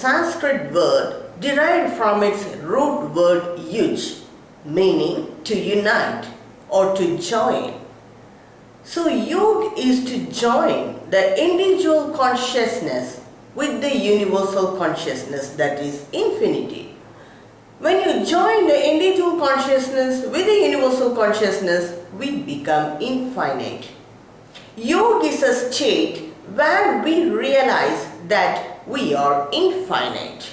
Sanskrit word derived from its root word yuj, meaning to unite or to join. So yog is to join the individual consciousness with the universal consciousness, that is infinity. When you join the individual consciousness with the universal consciousness, we become infinite. Yoga is a state where we realize that we are infinite.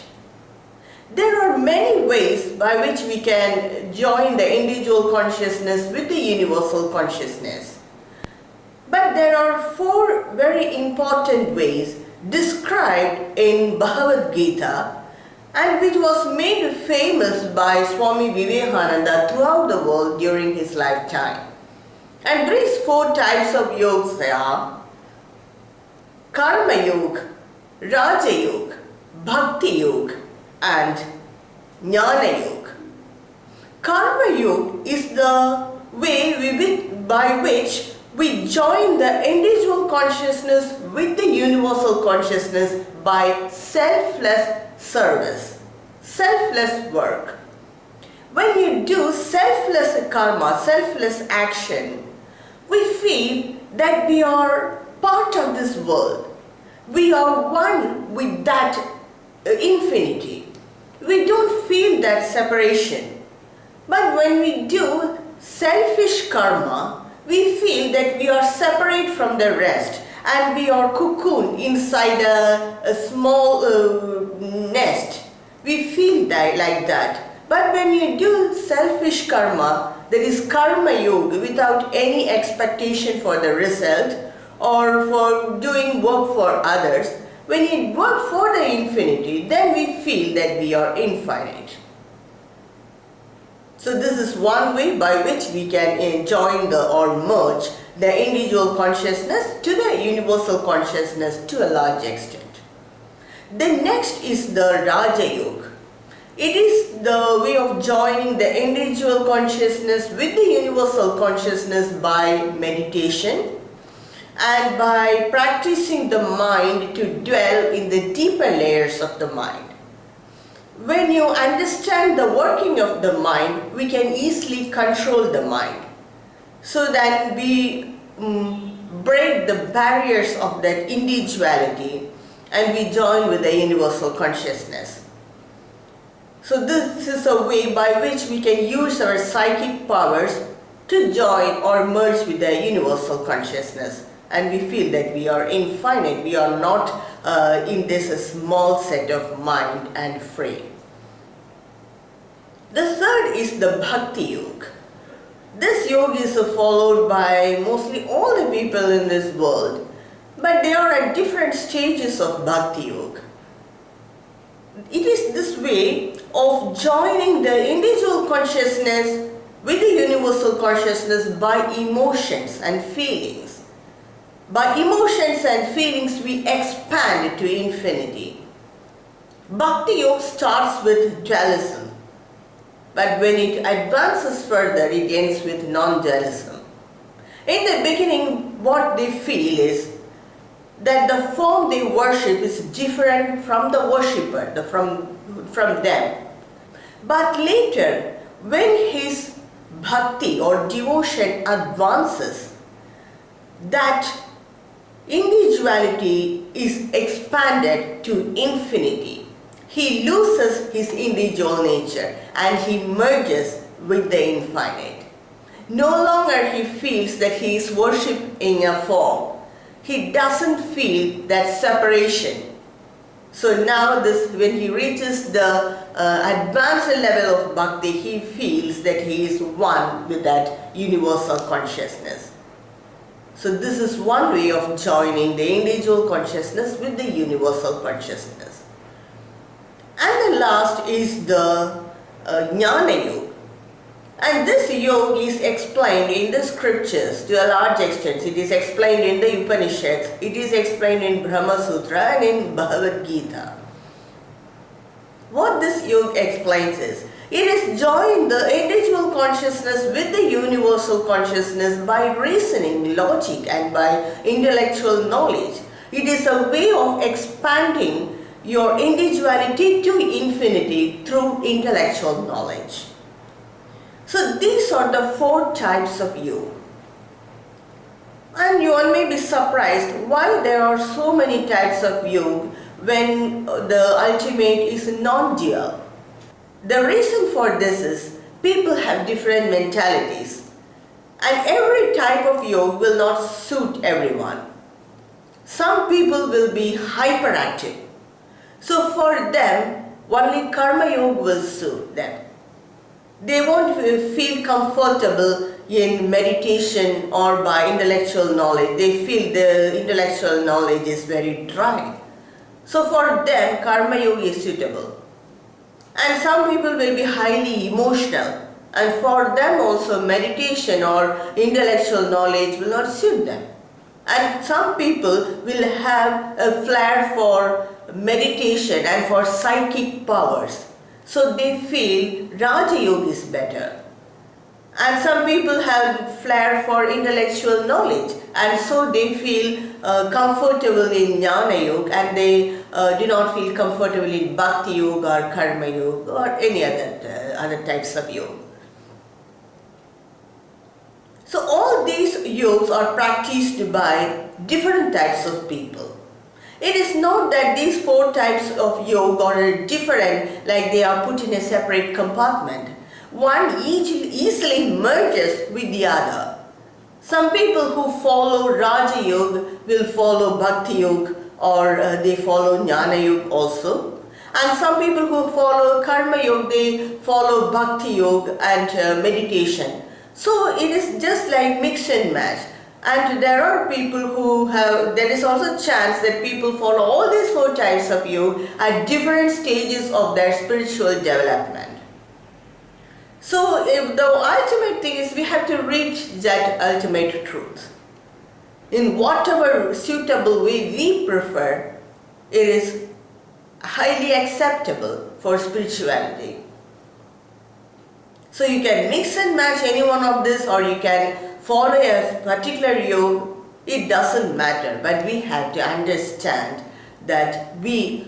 There are many ways by which we can join the individual consciousness with the universal consciousness. But there are 4 very important ways described in Bhagavad Gita, and which was made famous by Swami Vivekananda throughout the world during his lifetime. And these 4 types of yogas are Karma Yoga, Raja Yoga, Bhakti Yoga and Jnana Yoga. Karma Yoga is the way by which we join the individual consciousness with the universal consciousness by selfless service, selfless work. When you do selfless karma, selfless action, we feel that we are part of this world. We are one with that infinity. We don't feel that separation. But when we do selfish karma, we feel that we are separate from the rest and we are cocooned inside a small nest. We feel that like that. But when you do selfish karma, that is karma yoga, without any expectation for the result or for doing work for others, when you work for the infinity, then we feel that we are infinite. So this is one way by which we can join or merge the individual consciousness to the universal consciousness to a large extent. The next is the Raja Yoga. It is the way of joining the individual consciousness with the universal consciousness by meditation and by practicing the mind to dwell in the deeper layers of the mind. When you understand the working of the mind, we can easily control the mind. So that we break the barriers of that individuality and we join with the universal consciousness. So this is a way by which we can use our psychic powers to join or merge with the universal consciousness. And we feel that we are infinite, we are not in this small set of mind and frame. The third is the Bhakti Yoga. This yoga is followed by mostly all the people in this world, but they are at different stages of Bhakti Yoga. It is this way of joining the individual consciousness with the universal consciousness by emotions and feelings. By emotions and feelings, we expand to infinity. Bhakti Yoga starts with dualism, but when it advances further, it ends with non-dualism. In the beginning, what they feel is that the form they worship is different from the worshipper, from them. But later, when his bhakti or devotion advances, that individuality is expanded to infinity. He loses his individual nature and he merges with the infinite. No longer he feels that he is worshipping a form. He doesn't feel that separation. So now when he reaches the advanced level of bhakti, he feels that he is one with that universal consciousness. So this is one way of joining the individual consciousness with the universal consciousness. And the last is the Jnana Yoga. And this yoga is explained in the scriptures to a large extent. It is explained in the Upanishads, it is explained in Brahma Sutra and in Bhagavad Gita. What this yoga explains is, it is joining the individual consciousness with the universal consciousness by reasoning, logic and by intellectual knowledge. It is a way of expanding your individuality to infinity through intellectual knowledge. So these are the 4 types of yoga. And you all may be surprised why there are so many types of yoga when the ultimate is non-dual. The reason for this is people have different mentalities, and every type of yoga will not suit everyone. Some people will be hyperactive. So for them, only karma yoga will suit them. They won't feel comfortable in meditation or by intellectual knowledge. They feel the intellectual knowledge is very dry. So for them, karma yoga is suitable. And some people will be highly emotional, and for them also meditation or intellectual knowledge will not suit them. And some people will have a flair for meditation and for psychic powers. So they feel Raja Yoga is better. And some people have flair for intellectual knowledge, and so they feel comfortable in Jnana Yoga, and they do not feel comfortable in Bhakti Yoga or Karma Yoga or any other types of yoga. So all these yogas are practiced by different types of people. It is not that these 4 types of yoga are different, like they are put in a separate compartment. One easily merges with the other. Some people who follow Raja Yoga will follow Bhakti Yoga, or they follow Jnana Yoga also. And some people who follow Karma Yoga, they follow Bhakti Yoga and meditation. So it is just like mix and match. And there are people who have, there is also a chance that people follow all these 4 types of yoga at different stages of their spiritual development. So the ultimate thing is we have to reach that ultimate truth. In whatever suitable way we prefer, it is highly acceptable for spirituality. So you can mix and match any one of this, or you can follow a particular yoga. It doesn't matter, but we have to understand that the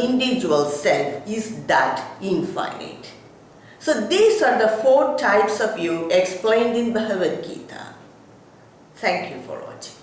individual self, is that infinite. So these are the 4 types of yoga explained in Bhagavad Gita. Thank you for watching.